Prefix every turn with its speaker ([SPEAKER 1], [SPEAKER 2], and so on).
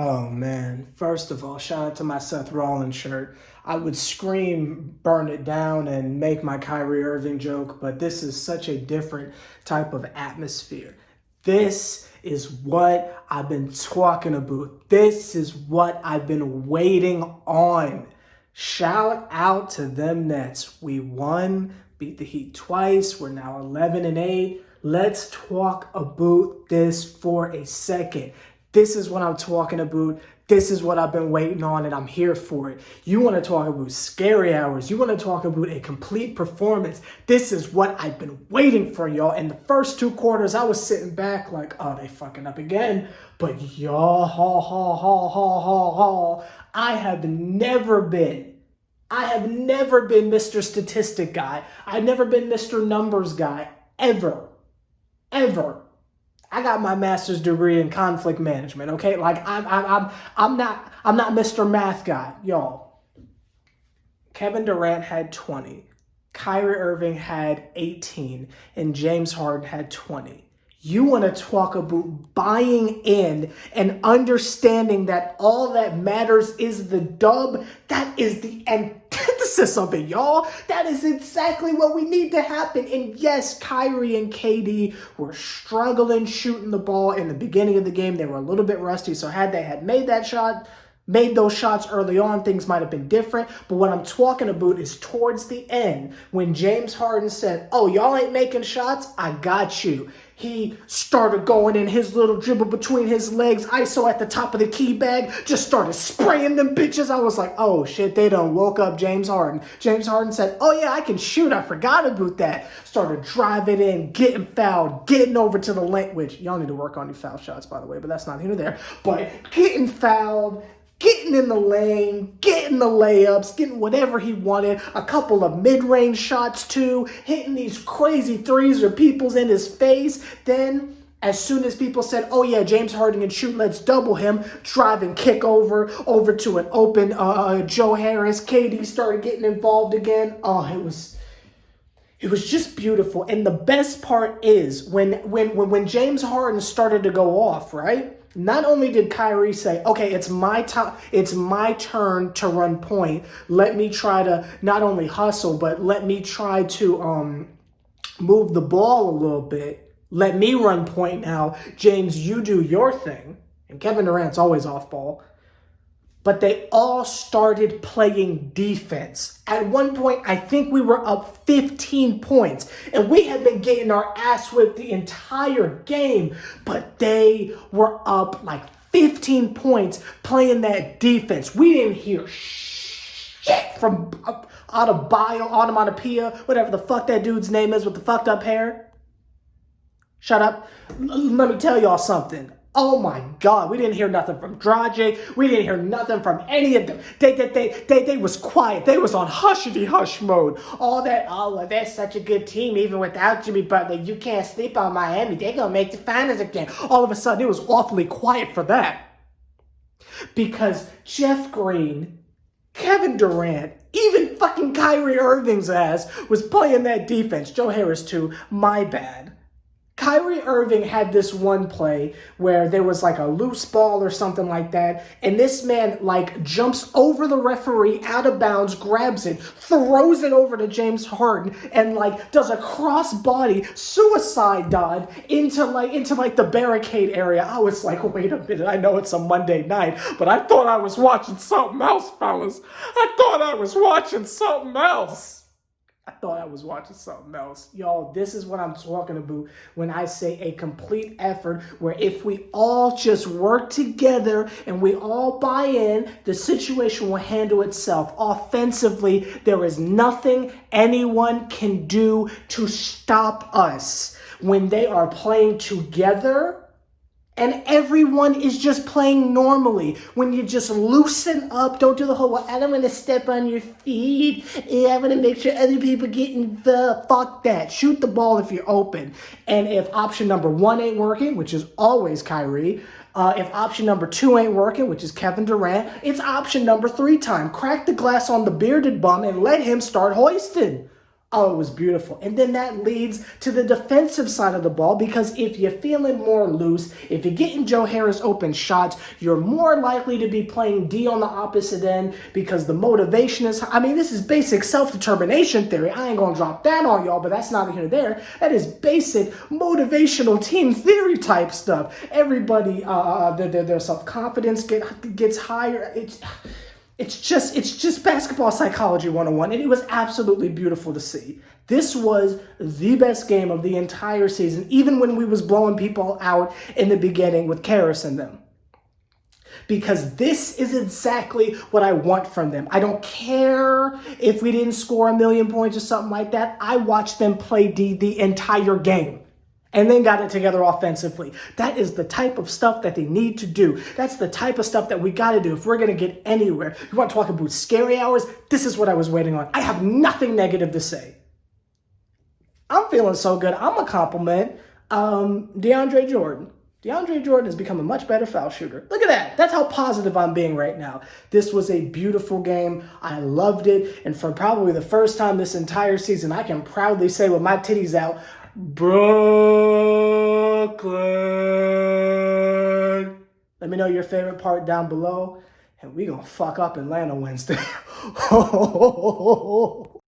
[SPEAKER 1] Oh man. First of all, shout out to my Seth Rollins shirt. I would scream, burn it down, and make my Kyrie Irving joke, but this is such a different type of atmosphere. This is what I've been talking about. This is what I've been waiting on. Shout out to them Nets. We won, beat the Heat twice. We're now 11-8. Let's talk about this for a second. This is what I'm talking about. This is what I've been waiting on, and I'm here for it. You want to talk about scary hours. You want to talk about a complete performance. This is what I've been waiting for, y'all. In the first two quarters, I was sitting back like, oh, they fucking up again. But y'all, I have never been Mr. Statistic guy. I've never been Mr. Numbers guy, ever. I got my master's degree in conflict management, okay? Like I'm not Mr. Math guy, y'all. Kevin Durant had 20, Kyrie Irving had 18, and James Harden had 20. You want to talk about buying in and understanding that all that matters is the dub? That is the antithesis of it, y'all. That is exactly what we need to happen. And yes, Kyrie and KD were struggling shooting the ball in the beginning of the game. They were a little bit rusty, so had they had made those shots early on, things might have been different. But what I'm talking about is towards the end, when James Harden said, oh, y'all ain't making shots? I got you. He started going in his little dribble between his legs, ISO at the top of the key bag, just started spraying them bitches. I was like, oh shit, they done woke up James Harden. James Harden said, oh yeah, I can shoot. I forgot about that. Started driving in, getting fouled, getting over to the lane, which y'all need to work on your foul shots, by the way, but that's not here or there. But getting fouled, getting in the lane, getting the layups, getting whatever he wanted, a couple of mid-range shots too, hitting these crazy threes with people's in his face. Then, as soon as people said, oh yeah, James Harden can shoot, let's double him, drive and kick over to an open Joe Harris. KD started getting involved again. Oh, it was just beautiful. And the best part is when James Harden started to go off, right? Not only did Kyrie say, okay, it's my turn to run point. Let me try to not only hustle, but let me try to move the ball a little bit. Let me run point now. James, you do your thing. And Kevin Durant's always off ball. But they all started playing defense. At one point, I think we were up 15 points. And we had been getting our ass whipped the entire game. But they were up like 15 points playing that defense. We didn't hear shit from Onomatopoeia, whatever the fuck that dude's name is with the fucked up hair. Shut up. Let me tell y'all something. Oh my God, we didn't hear nothing from Dragic. We didn't hear nothing from any of them. They was quiet. They was on hushity-hush mode. All that, oh, well, they're such a good team even without Jimmy Butler. You can't sleep on Miami. They're going to make the finals again. All of a sudden, it was awfully quiet for that. Because Jeff Green, Kevin Durant, even fucking Kyrie Irving's ass was playing that defense. Joe Harris too, my bad. Kyrie Irving had this one play where there was like a loose ball or something like that, and this man like jumps over the referee out of bounds, grabs it, throws it over to James Harden, and like does a cross-body suicide dive into the barricade area. I was like, wait a minute, I know it's a Monday night, but I thought I was watching something else, fellas. I thought I was watching something else. Y'all, this is what I'm talking about when I say a complete effort where if we all just work together and we all buy in, the situation will handle itself. Offensively, there is nothing anyone can do to stop us. When they are playing together, and everyone is just playing normally. When you just loosen up, don't do the whole, well, I don't want to step on your feet. I want to make sure other people get involved. Fuck that. Shoot the ball if you're open. And if option number 1 ain't working, which is always Kyrie, if option number 2 ain't working, which is Kevin Durant, it's option number 3 time. Crack the glass on the bearded bum and let him start hoisting. Oh, it was beautiful. And then that leads to the defensive side of the ball, because if you're feeling more loose, if you're getting Joe Harris open shots, you're more likely to be playing D on the opposite end because the motivation is, I mean, this is basic self-determination theory. I ain't going to drop that on y'all, but that's not here or there. That is basic motivational team theory type stuff. Everybody, their self-confidence gets higher. It's just basketball psychology 101, and it was absolutely beautiful to see. This was the best game of the entire season, even when we was blowing people out in the beginning with Harris and them. Because this is exactly what I want from them. I don't care if we didn't score 1,000,000 points or something like that. I watched them play D the entire game and then got it together offensively. That is the type of stuff that they need to do. That's the type of stuff that we got to do if we're going to get anywhere. You want to talk about scary hours? This is what I was waiting on. I have nothing negative to say. I'm feeling so good. I'm going to compliment DeAndre Jordan. DeAndre Jordan has become a much better foul shooter. Look at that. That's how positive I'm being right now. This was a beautiful game. I loved it. And for probably the first time this entire season, I can proudly say with my titties out, Brooklyn. Let me know your favorite part down below, and we gonna fuck up Atlanta Wednesday.